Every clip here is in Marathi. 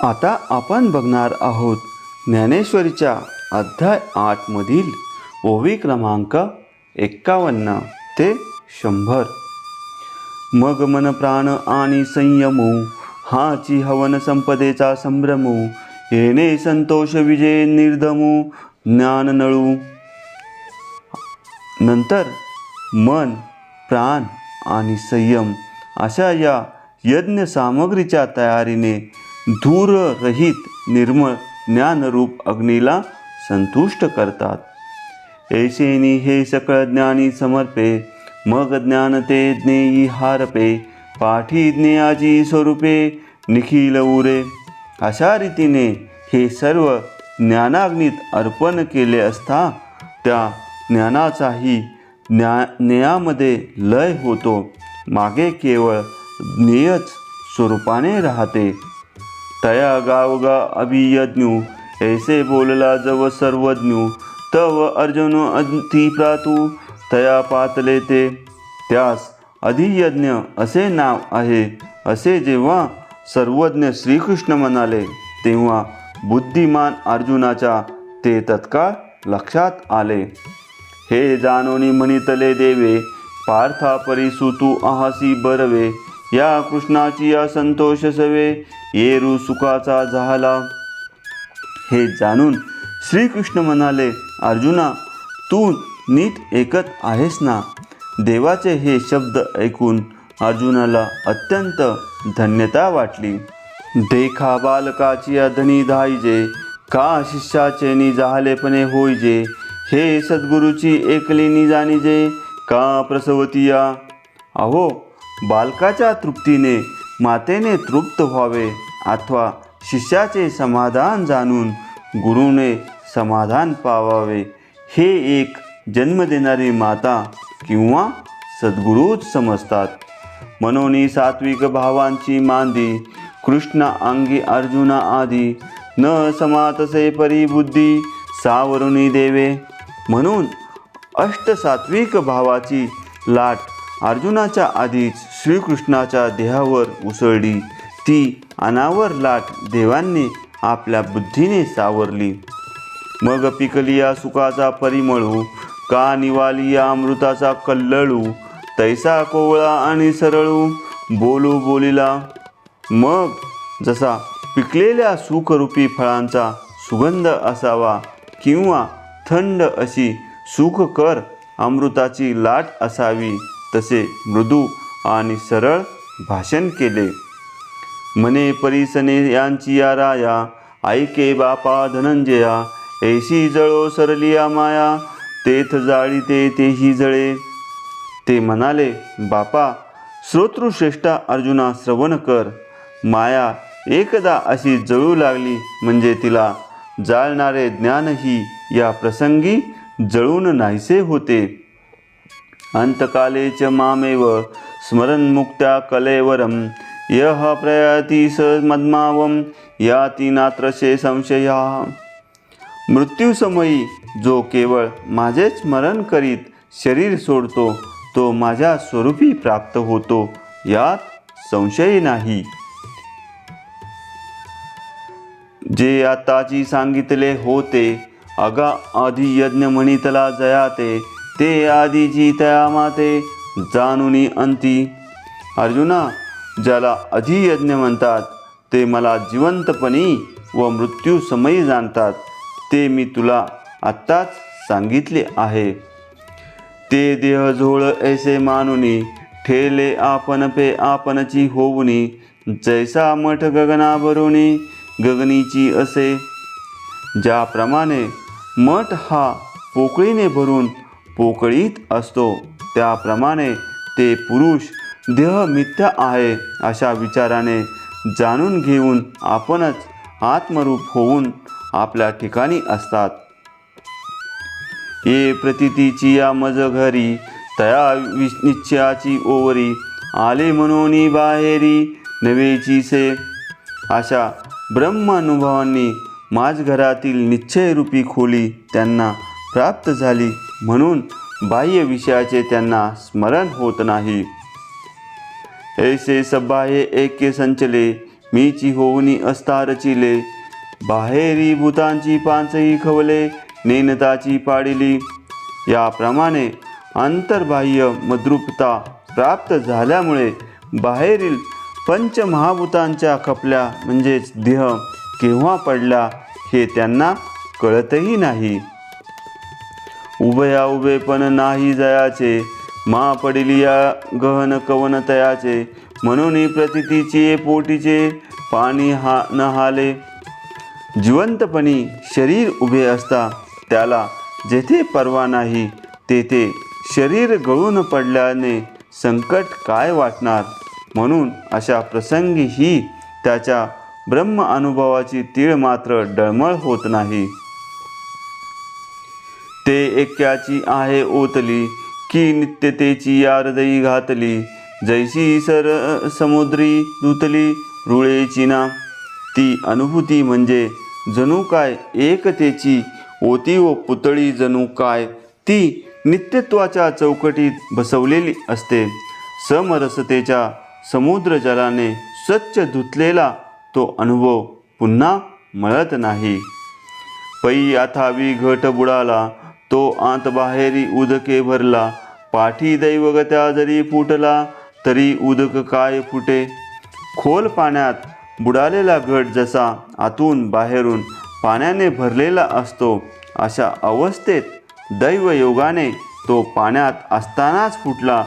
आता आपण बघणार आहोत ज्ञानेश्वरीच्या अध्याय 8 मधील ओवी क्रमांक 51 ते 100. मग मन प्राण आणि संयमो हाची हवन संपदेचा संभ्रमो येणे संतोष विजय निर्धमो ज्ञान नळू. नंतर मन प्राण आणि संयम अशा या यज्ञ सामग्रीच्या तयारीने धूर रहित निर्मळ ज्ञानरूप अग्नीला संतुष्ट करतात. ऐशेनी हे सकळ ज्ञानी समर्पे मग ज्ञान ते ज्ञेयी हारपे पाठी ज्ञेयाची स्वरूपे निखिल उरे. अशा रीतीने हे सर्व ज्ञानाग्नीत अर्पण केले असता त्या ज्ञानाचाही ज्ञेयामध्ये लय होतो. मागे केवळ ज्ञेयच स्वरूपाने राहते. तया गावगा अभियज्ञू ऐसे बोलला जव सर्वज्ञू तव अर्जुन अतिप्रातू तया पातले ते. त्यास अधियज्ञ असे नाव आहे असे जेव्हा सर्वज्ञ श्रीकृष्ण म्हणाले तेव्हा बुद्धिमान अर्जुनाच्या ते तत्काळ लक्षात आले. हे जानोनी म्हणितले देवे पार्था परिसुतू आहासी बरवे या कृष्णाची या संतोष सवे येरू सुखाचा झाला. हे जाणून श्रीकृष्ण म्हणाले, अर्जुना तू नीट ऐकत आहेस ना. देवाचे हे शब्द ऐकून अर्जुनाला अत्यंत धन्यता वाटली. देखा बालकाची धनी धाईजे का शिष्याचे निजाहलेपणे होईजे हे सद्गुरूची एकली जाणीजे का प्रसवतिया. अहो बालकाच्या तृप्तीने मातेने तृप्त व्हावे अथवा शिष्याचे समाधान जाणून गुरुने समाधान पावावे हे एक जन्म देणारी माता किंवा सद्गुरूच समजतात. मनोनी सात्विक भावांची मांदी कृष्ण अंगी अर्जुना आदी न समातसे परिबुद्धी सावरुणी देवे. म्हणून अष्टसात्विक भावाची लाट अर्जुनाच्या आधीच श्रीकृष्णाच्या देहावर उसळली. ती अनावर लाट देवांनी आपल्या बुद्धीने सावरली. मग पिकली या सुखाचा परिमळू का निवाली या अमृताचा कल्लळू तैसा कोवळा आणि सरळू बोलू बोलिला. मग जसा पिकलेल्या सुखरूपी फळांचा सुगंध असावा किंवा थंड अशी सुखकर अमृताची लाट असावी तसे मृदू आणि सरळ भाषण केले. मने परिसने यांची या राया ऐके बापा धनंजया ऐशी जळो सरलिया माया तेथ जाळीते तेही जळे. ते म्हणाले, बापा श्रोतृश्रेष्ठा अर्जुना श्रवण कर. माया एकदा अशी जळू लागली म्हणजे तिला जाळणारे ज्ञानही या प्रसंगी जळून नाहीसे होते. अंतकाले च मामेव स्मरन्मुक्त्या कलेवरम यः प्रयाति स मद्मावम याति नात्रशे संशया. मृत्यूसमयी जो केवळ माझे स्मरण करीत शरीर सोडतो तो माझ्या स्वरूपी प्राप्त होतो यात संशय नाही. जे आताची सांगितले होते अगा आधी यज्ञ म्हणितला जयाते ते आधीची तया माते जाणुनी अंती. अर्जुना ज्याला अधियज्ञ म्हणतात ते मला जिवंतपणी व मृत्यूसमयी जाणतात ते मी तुला आत्ताच सांगितले आहे. ते देह झोळ ऐसे मानुनी ठेले आपण पे आपणची होऊनी जैसा मठ गगना भरुनी गगनीची असे. ज्याप्रमाणे मठ हा पोकळीने भरून पोकळीत असतो त्याप्रमाणे ते पुरुष देह मिथ्या आहे अशा विचाराने जाणून घेऊन आपणच आत्मरूप होऊन आपल्या ठिकाणी असतात. ये प्रतितीची या मज घरी तया निश्चयाची ओवरी आले मनोनी बाहेरी नवेची से. अशा ब्रह्मानुभवांनी माझ घरातील निश्चयरूपी खोली त्यांना प्राप्त झाली म्हणून बाह्य विषयाचे त्यांना स्मरण होत नाही. ऐसे सबाहे एके संचले मीची होऊनी असता रचिले, बाहेरी भूतांची पांचही खवले, नेनताची पाडिली. याप्रमाणे अंतर्बाह्य मद्रूपता प्राप्त झाल्यामुळे बाहेरील पंचमहाभूतांच्या खपल्या म्हणजेच देह केव्हा पडला हे त्यांना कळतही नाही. उभया उभे पण नाही जयाचे, मा पडिलिया गहन कवन तयाचे, म्हणून प्रतितीचे पोटीचे पाणी न हाले. जिवंतपणी शरीर उभे असता त्याला जेथे परवा नाही तेथे शरीर गळून पडल्याने संकट काय वाटणार. म्हणून अशा प्रसंगी ही त्याच्या ब्रह्म अनुभवाची तीळ मात्र डळमळ होत नाही. ते एक्याची आहे ओतली, की नित्यतेची या हृदयी घातली, जैसी समुद्री धुतली रुळेची ना. ती अनुभूती म्हणजे जणू काय एकतेची ओती व पुतळी जणू काय ती नित्यत्वाच्या चौकटीत बसवलेली असते. समरसतेच्या समुद्र जलाने स्वच्छ धुतलेला तो अनुभव पुन्हा मळत नाही. पै अथावी घट बुडाला, तो आत बाहेरी उदके भरला, पाठी दैवगत्या जरी फुटला, तरी उदक काय फुटे. खोल पाण्यात बुडालेला घट जसा आतून बाहेरून पाण्याने भरलेला असतो, अशा अवस्थेत दैवयोगाने तो पाण्यात असतानाच फुटला,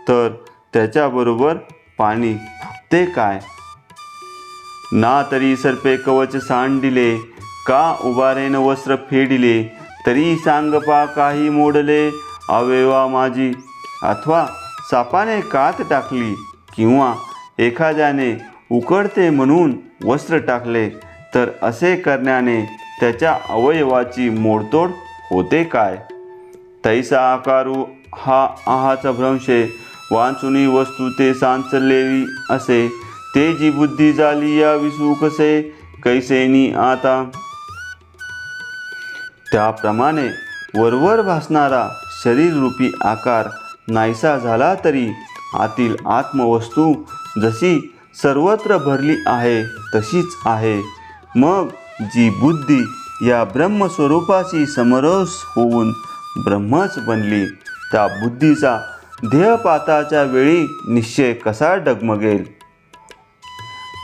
तर त्याच्याबरोबर पाणी फुटते काय. ना तरी सर्पे कवच सांडिले, का उभारेन वस्त्र फेडिले, तरी सांगपा काही मोडले अवेवा माझी. अथवा सापाने कात टाकली किंवा एखाद्याने उकडते म्हणून वस्त्र टाकले, तर असे करण्याने त्याच्या अवयवाची मोडतोड होते काय. तैसा आकारू हा आहाचा भ्रंशे, वाचुनी वस्तू ते सांचलेली असे, ते जी बुद्धी झाली या विसू कसे, कैसेनी आता. त्याप्रमाणे वरवर भासणारा शरीररूपी आकार नाहीसा झाला तरी आतील आत्मवस्तू जशी सर्वत्र भरली आहे तशीच आहे. मग जी बुद्धी या ब्रह्मस्वरूपाशी समरस होऊन ब्रह्मच बनली, त्या बुद्धीचा ध्येयपाताच्या वेळी निश्चय कसा डगमगेल.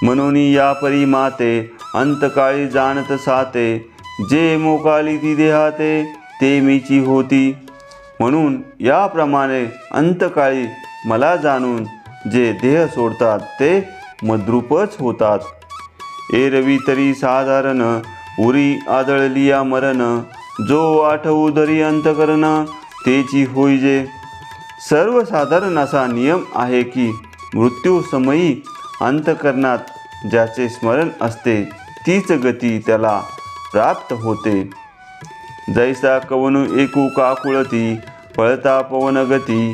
म्हणून या परी माते अंतकाळी जाणत साते, जे मोकाली ती देहाते ते मीची होती. म्हणून याप्रमाणे अंतकाळी मला जाणून जे देह सोडतात ते मद्रूपच होतात. एरवी तरी साधारण उरी आदळलिया मरण, जो आठवू धरी अंतकरण तेची होईजे. सर्वसाधारण असा नियम आहे की मृत्यूसमयी अंतकरणात ज्याचे स्मरण असते तीच गती त्याला प्राप्त होते. जैसा कवनु एकू काकुळती, पळता पवन गती,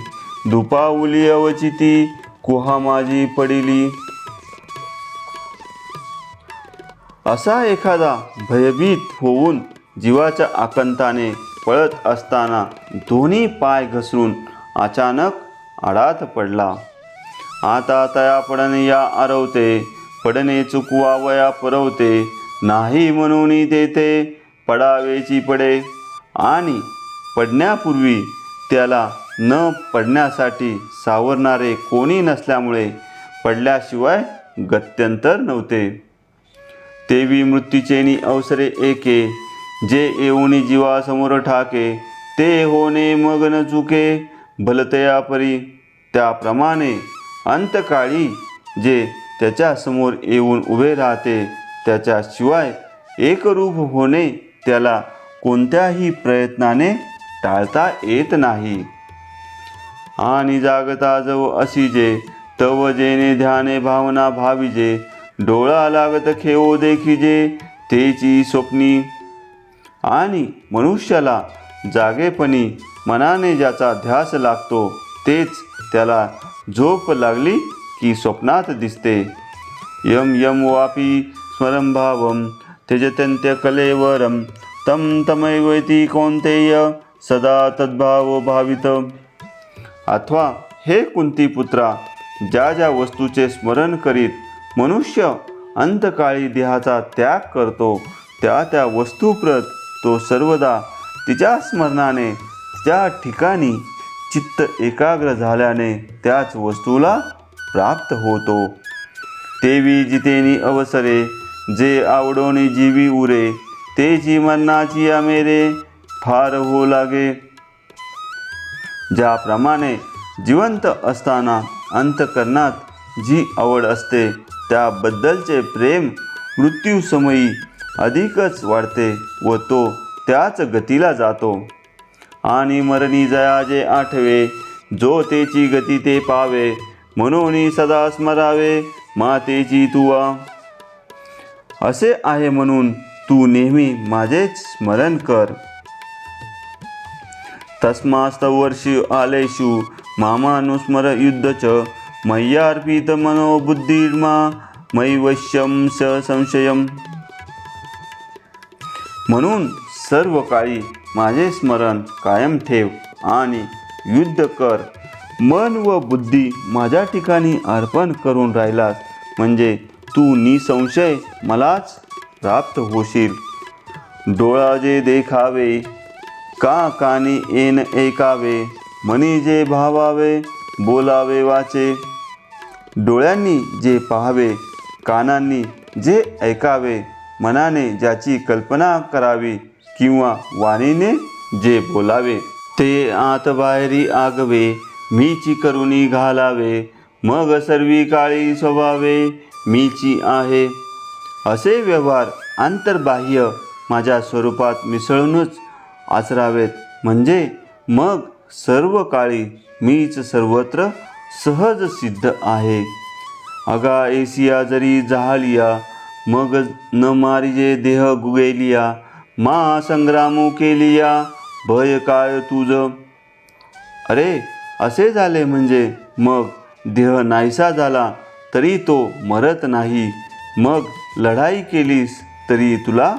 धुपाउली अवचिती, कुहा माझी पडिली. असा एखादा भयभीत होऊन जीवाच्या आकंताने पळत असताना दोन्ही पाय घसरून अचानक आडात पडला. आता तया पडणे या आरवते, पडणे चुकवावया परवते, नाही म्हणून तेथे पडावेची पडे. आणि पडण्यापूर्वी त्याला न पडण्यासाठी सावरणारे कोणी नसल्यामुळे पडल्याशिवाय गत्यंतर नव्हते. तेवी मृत्यूचेनी अवसरे एके, जे येऊनी जीवासमोर ठाके, ते होणे मग न चुके भलतया परी. त्याप्रमाणे अंतकाळी जे त्याच्यासमोर येऊन उभे राहते त्याच्याशिवाय एकरूप होणे त्याला कोणत्याही प्रयत्नाने टाळता येत नाही. आणि जागता जव असिजे, तव जेने ध्याने भावना भाविजे, डोळा लागत खेओ देखिजे तेची स्वप्नी. आणि मनुष्याला जागेपणी मनाने ज्याचा ध्यास लागतो तेच त्याला झोप लागली की स्वप्नात दिसते. यम यम वापी स्मरं भावं त्यजत्यंत्य कलेवरं, तम तमैवैती कौन्तेय सदा तद्भाव भावित. अथवा हे कुंती पुत्रा, ज्या ज्या वस्तूचे स्मरण करीत मनुष्य अंतकाळी देहाचा त्याग करतो त्या त्या वस्तूप्रत तो सर्वदा तिच्या स्मरणाने त्या ठिकाणी चित्त एकाग्र झाल्याने त्याच वस्तूला प्राप्त होतो. तेवी जितेनी अवसरे जे आवडोनी जीवी उरे तेची मरणाची आमेरे फार हो लागे. ज्याप्रमाणे जिवंत असताना अंतःकरणात जी आवड असते त्याबद्दलचे प्रेम मृत्यूसमयी अधिकच वाढते व तो त्याच गतीला जातो. आणि मरणी जया जे आठवे जो तेची गती ते पावे म्हणून सदा स्मरावे मातेची तुवा. असे आहे म्हणून तू नेहमी माझेच स्मरण कर. तस्मास्तवर्षी आलेषु मामानुस्मर युद्धच मय्यार्पित मनोबुद्धिर्मा मयि वश्यं स संशयम्. म्हणून सर्व काळी माझे स्मरण कायम ठेव आणि युद्ध कर. मन व बुद्धी माझ्या ठिकाणी अर्पण करून राहिलास म्हणजे तू निसंशय मलाच प्राप्त होशील. डोळा जे देखावे का कानी येन ऐकावे मनी जे भावावे बोलावे वाचे. डोळ्यांनी जे पाहावे कानांनी जे ऐकावे मनाने ज्याची कल्पना करावी किंवा वाणीने जे बोलावे ते आत बाहेरी आगवे मीची करुणी घालावे मग सर्वी काळी स्वभावे मीची आहे. असे व्यवहार अंतर्बाह्य माझ्या स्वरूपात मिसळूनच आचरावेत म्हणजे मग सर्व काळी मीच सर्वत्र सहज सिद्ध आहे. अगा एसिया जरी जहालिया मग न मारिजे देह गुगेलिया मा संग्रामो केलिया भय काय तुझ. अरे असे झाले म्हणजे मग देह नाहीसा झाला तरी तो मरत नाही. मग लढाई केलीस तरी तुला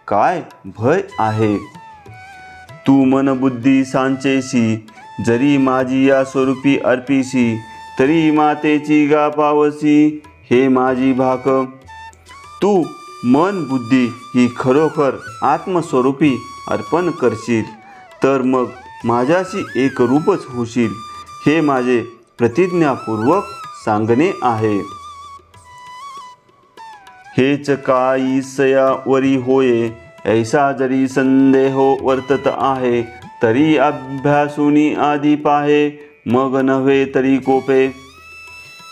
काय भय आहे. तू मन बुद्धी सांचेसी जरी माझी या स्वरूपी अर्पिसी तरी मातेची गा पावसी हे माझी भाक. तू मन बुद्धी ही खरोखर आत्मस्वरूपी अर्पण करशील तर मग माझ्याशी एकरूपच होशील हे माझे प्रतिज्ञापूर्वक सांगणे आहे. हेच काईसया वरी होये ऐसा जरी संदेहो वर्तत आहे तरी अभ्यासूनी आधी पाहे मग नव्हे तरी कोपे.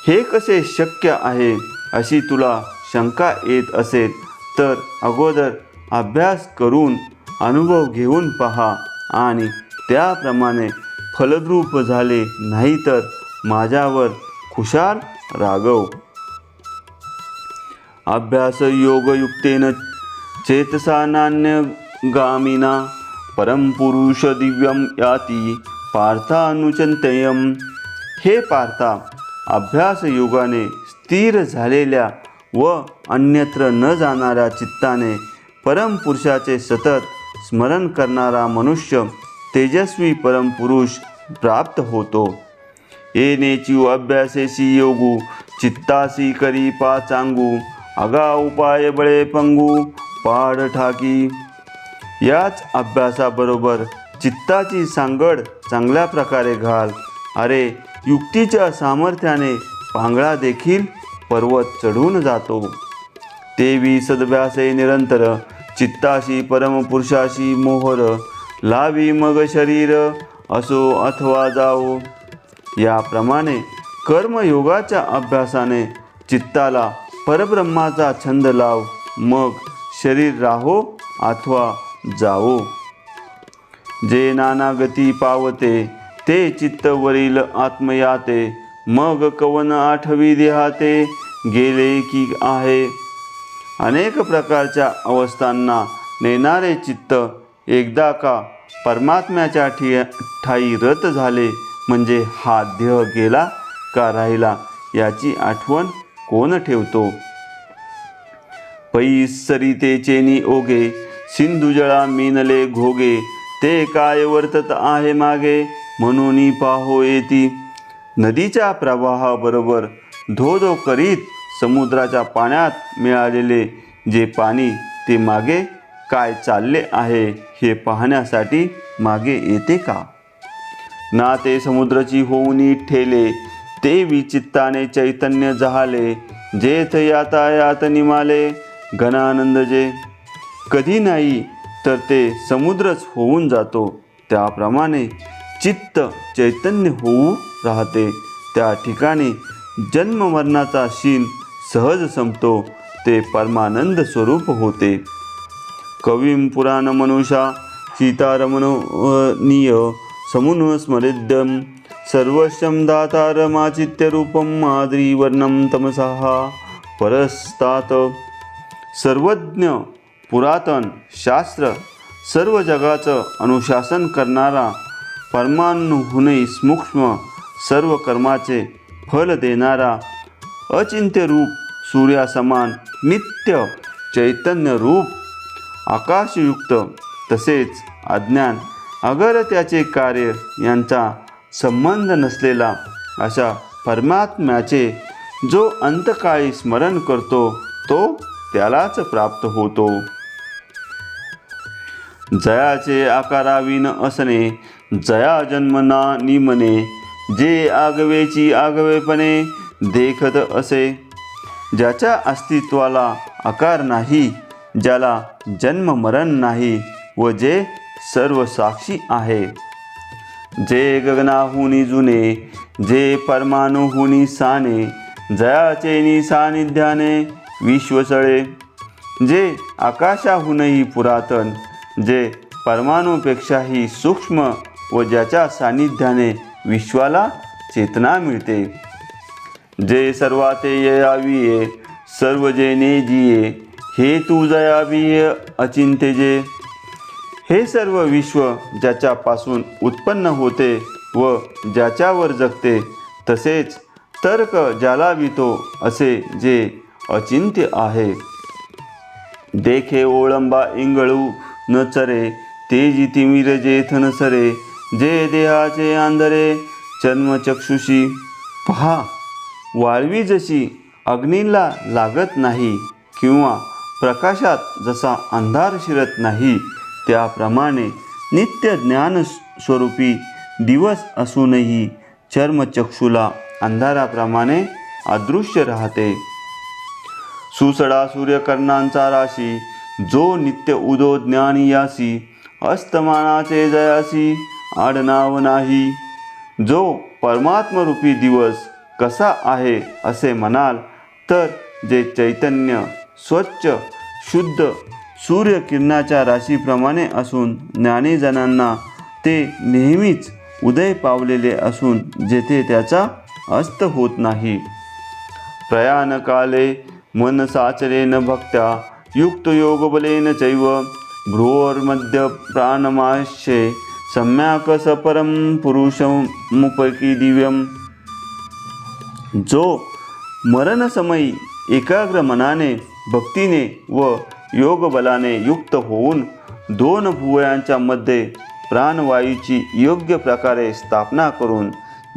हे कसे शक्य आहे अशी तुला शंका येत असेल तर अगोदर अभ्यास करून अनुभव घेऊन पहा आणि त्याप्रमाणे फलद्रूप झाले नाही तर माझ्यावर खुशाल रागव. अभ्यास योगयुक्तेन चेतसा नान्यगामिना परमपुरुष दिव्यम याती पार्थानुचिंतयम्. हे पार्था अभ्यास योगाने स्थिर झालेल्या व अन्यत्र न जाणाऱ्या चित्ताने परमपुरुषाचे सतत स्मरण करणारा मनुष्य तेजस्वी परमपुरुष प्राप्त होतो. येनेची अभ्यासेसी योगू चित्तासी करी पाचांगू अगा उपाय बळे पंगू पाड ठाकी. याच अभ्यासाबरोबर चित्ताची सांगड चांगल्या प्रकारे घाल. अरे युक्तीच्या सामर्थ्याने पांगळा देखील पर्वत चढून जातो. तेवी सद्व्यासे निरंतर चित्ताशी परमपुरुषाशी मोहर लावी मग शरीर असो अथवा जाओ. याप्रमाणे कर्मयोगाच्या अभ्यासाने चित्ताला परब्रह्माचा छंद लाव मग शरीर राहो अथवा जाओ. जे नाना गती पावते ते चित्तवरील आत्मयाते मग कवन आठवी देहाते गेले की आहे. अनेक प्रकारच्या अवस्थांना नेणारे चित्त एकदा का परमात्म्याच्या ठाई रत झाले म्हणजे हा देह गेला का राहिला याची आठवण कोण ठेवतो. पै सरितेचेनी ओगे सिंधुजळा मीनले घोगे ते काय वर्तत आहे मागे म्हणून पाहो येती. नदीच्या प्रवाहाबरोबर धो धो करीत समुद्राच्या पाण्यात मिळालेले जे पाणी ते मागे काय चालले आहे हे पाहण्यासाठी मागे येते का? ना ते समुद्राची होऊनी ठेले, ते विचित्ताने चैतन्य जहाले, जेथ यातायात निमाले घनानंद जे. कधी नाही तर ते समुद्रच होऊन जातो, त्याप्रमाणे चित्त चैतन्य होऊ राहते. त्या ठिकाणी जन्ममरणाचा शीन सहज संपतो, ते परमानंद स्वरूप होते. कवीं पुराण मनुषा सीतारमणीय समुन स्मरिद्यं सर्वस्यं दातारमाचित्यरूपं माद्रीवर्णं तमसः परस्तात्. सर्वज्ञ पुरातन शास्त्र सर्व जगाचं अनुशासन करणारा, परमाणुहूनही सूक्ष्म सर्व कर्माचे फल देणारा, अचिंत्य रूप सूर्यासमान नित्य चैतन्य रूप, आकाशयुक्त तसेच अज्ञान अगर त्याचे कार्य यांचा संबंध नसलेला अशा परमात्म्याचे जो अंतकाळी स्मरण करतो तो त्यालाच प्राप्त होतो. जयाचे आकाराविन असणे, जया जन्म ना निमने, जे आगवेची आगवेपणे देखत असे. ज्याच्या अस्तित्वाला आकार नाही, ज्याला जन्म मरण नाही व जे सर्व साक्षी आहे, जे गगनाहुनी जुने, जे परमाणुहुनी साने, जयाचे सानिध्याने विश्वसळे, जे आकाशाहूनही पुरातन, जे परमाणुपेक्षाही सूक्ष्म व ज्याच्या सानिध्याने विश्वाला चेतना मिळते, जे सर्वाते ययाविये सर्व जे नेजिये, हे तू जयाविये अचिंत्य जे. हे सर्व विश्व ज्याच्यापासून उत्पन्न होते व ज्याच्यावर जगते, तसेच तर्क ज्याला वितो असे जे अचिंत्य आहे. देखे ओळंबा इंगळू न चरे, तेजी तिमिर जेथ न सरे, जे देहाचे आंधळे चर्मचक्षुषी. पहा, वाळवी जशी अग्नीला लागत नाही किंवा प्रकाशात जसा अंधार शिरत नाही, त्याप्रमाणे नित्य ज्ञान स्वरूपी दिवस असूनही चर्मचक्षुला अंधाराप्रमाणे अदृश्य राहते. सुसडा सूर्यकर्णांचा राशी, जो नित्य उदो ज्ञानी यासी, अस्तमानाचे जयासी आडनाव नाही. जो परमात्मरूपी दिवस कसा आहे असे म्हणाल तर जे चैतन्य स्वच्छ शुद्ध सूर्यकिरणाच्या राशीप्रमाणे असून ज्ञानीजनांना ते नेहमीच उदय पावलेले असून जेथे त्याचा अस्त होत नाही. प्रयाणकाले मन साचलेन भक्त्या युक्त योगबलेन चैव, भ्रुवोर्मध्ये प्राणमाश्ये सम्यक सपरम पुरुषमुपैकी दिव्यम. जो मरणसमयी एकाग्र मनाने भक्तीने व योगबलाने युक्त होऊन दोन भुवयांच्या मध्ये प्राणवायूची योग्य प्रकारे स्थापना करून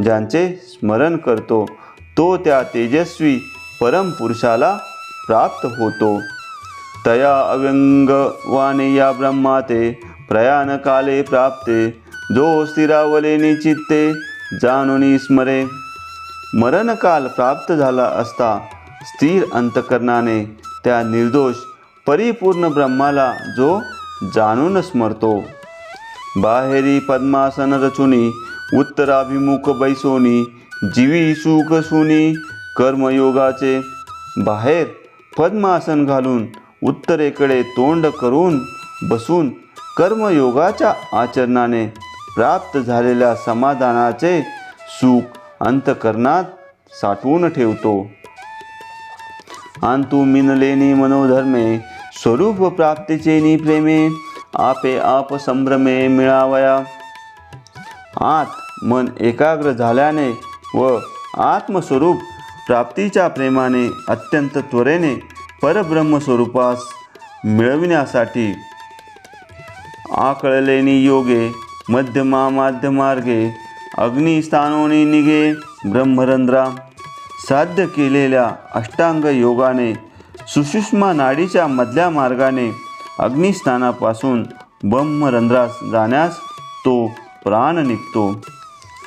ज्यांचे स्मरण करतो, तो त्या तेजस्वी परमपुरुषाला प्राप्त होतो. तया अव्यंगवाने या ब्रह्माते प्रयाणकाले प्राप्ते, जो स्थिरावलेनी चित्ते जाणूनी स्मरे. मरणकाल प्राप्त झाला असता स्थिर अंतकरणाने त्या निर्दोष परिपूर्ण ब्रह्माला जो जाणून स्मरतो. बाहेरी पद्मासन रचुनी उत्तराभिमुख बैसोनी, जीवी सुख सुनी कर्मयोगाचे. बाहेर पद्मासन घालून उत्तरेकडे तोंड करून बसून कर्मयोगाच्या आचरणाने प्राप्त झालेल्या समाधानाचे सुख अंतकरणात साठवून ठेवतो. अंतु मिनलेनी मनोधर्मे स्वरूप प्राप्तीचेनी प्रेमे, आपे आप संभ्रमे मिळावया. आत मन एकाग्र झाल्याने व आत्मस्वरूप प्राप्तीच्या प्रेमाने अत्यंत त्वरेने परब्रह्मस्वरूपास मिळविण्यासाठी आकळलेनी योगे मध्यमा माध्यमार्गे अग्निस्थानोनी निगे ब्रह्मरंध्रा. साध्य केलेल्या अष्टांग योगाने सुषुम्ना नाडीच्या मधल्या मार्गाने अग्निस्थानापासून ब्रह्मरंध्रास जाण्यास तो प्राण निघतो.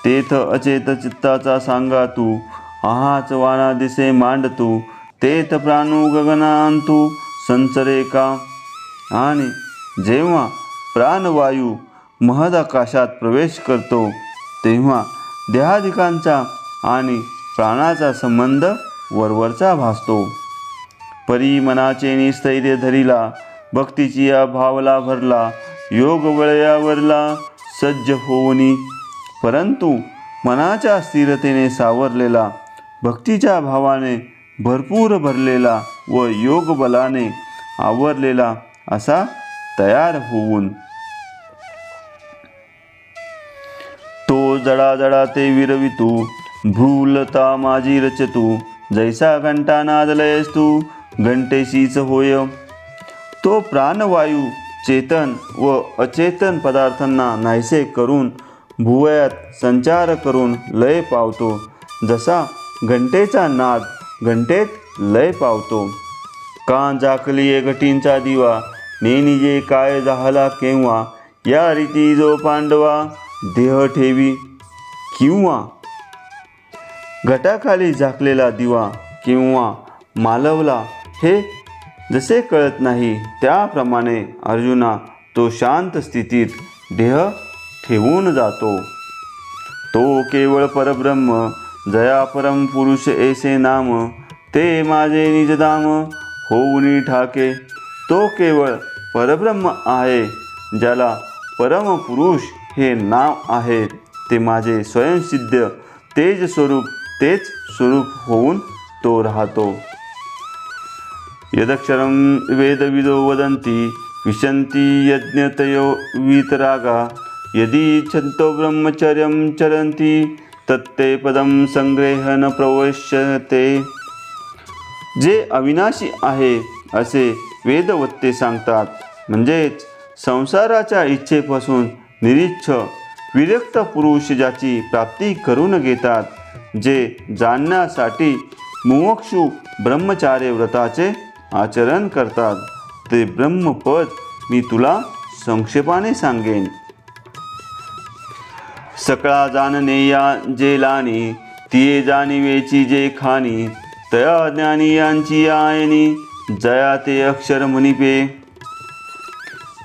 तेथ अचेत चित्ताचा सांगा तू, आहाच वाना दिसे मांडतू. तेथ प्राणू गगनांतू संचरे का. आणि जेव्हा प्राणवायू महदाकाशात प्रवेश करतो तेव्हा देहादिकांचा आणि प्राणाचा संबंध वरवरचा भासतो. परी मनाचे निस्थैर्य धरिला, भक्तीची या भावला भरला. योग वळयावरला सज्ज होऊनी, परंतु मनाच्या स्थिरतेने सावरलेला, भक्तीच्या भावाने भरपूर भरलेला व योग बलाने आवरलेला असा तयार होऊन तो जडा जडा ते विरवितू. भ्रूलता माझी रचतू, जैसा घंटा नादलयस तू घंटेशीच होय. तो प्राणवायू चेतन व अचेतन पदार्थांना नाहीसे करून भुवयात संचार करून लय पावतो. जसा घंटेचा नाद घंटेत लय पावतो. का झाकलीये घटींचा दिवा, नेनिजे काय झाला केव्हा. या रीती जो पांडवा देह ठेवी, किंवा घटाखाली झाकलेला दिवा किंवा मालवला हे जसे कळत नाही, त्याप्रमाणे अर्जुना तो शांत स्थितीत देह ठेवून जातो. तो केवळ परब्रह्म, जया परम पुरुष ऐसे नाम. ते माझे निजधाम होऊनी ठाके. तो केवळ परब्रह्म आहे, ज्याला परम पुरुष हे नाव आहे. ते माझे स्वयंसिद्ध तेज स्वरूप, तेच स्वरूप होऊन तो राहतो. यदक्षरं वेदविदो वदन्ति, विशन्ति यज्ञतयो वीतरागा. यदि इच्छन्तो ब्रह्मचर्यं चरन्ति, तत्ते पदं संग्रह न प्रवश्यते. जे अविनाशी आहे असे वेदवत्ते सांगतात, म्हणजेच संसाराच्या इच्छेपासून निरीच्छ विरक्त पुरुष ज्याची प्राप्ती करून घेतात, जे जाणण्यासाठी मुमुक्षु ब्रह्मचार्य व्रताचे आचरण करतात, ते ब्रह्मपद मी तुला संक्षेपाने सांगेन. सकळा जाणनेया जे लानी, तिये जाणिवेची जे खानी. तया ज्ञानी यांची आयनी, जया ते अक्षर मुनिपे.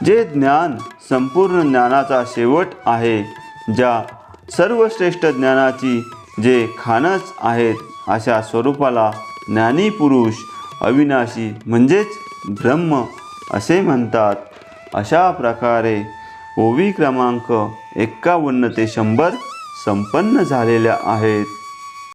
जे ज्ञान संपूर्ण ज्ञानाचा शेवट आहे, ज्या सर्वश्रेष्ठ ज्ञानाची जे खानच आहेत, अशा स्वरूपाला ज्ञानी पुरुष अविनाशी म्हणजेच ब्रह्म असे म्हणतात. अशा प्रकारे ओवी क्रमांक 51 ते 100 संपन्न झालेल्या आहेत.